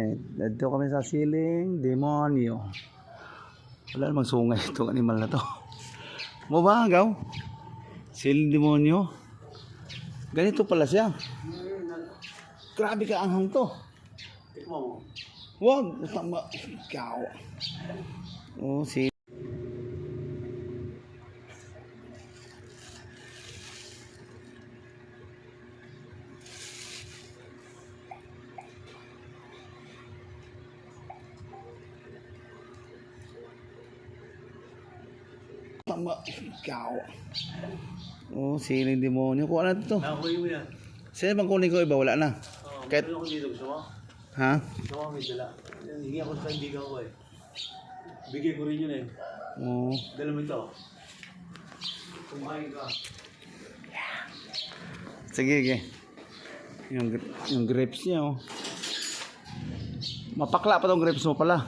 Alright, dito kami sa siling demonyo. Wala namang sungay itong animal na to. Mo ba, agaw? Siling demonyo. Ganito pala siya. Grabe ka anghang to. Tikmo mo. Wag, tama. Ikaw. Oh, si tama. Ikaw. Oh, siling demonyo. Kuha na to. Nakakuha mo yan. Sino bang kunin ko iba? Wala na. Kahit- Meron ako dito. Gusto mo? Ha? Gusto mo may dala. Yan, hingi ako sa kaibigan ko eh. Bigay ko rin yun eh. Oh. Dala mo ito. Kumain ka. Sige, sige. Yung grapes niya, oh. Mapakla pa tong grapes mo pala.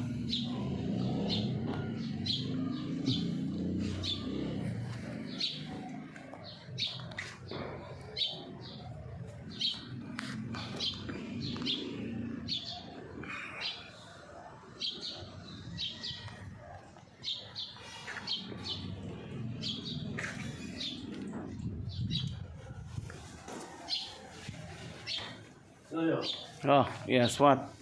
Ano yun? Oh, yes, what?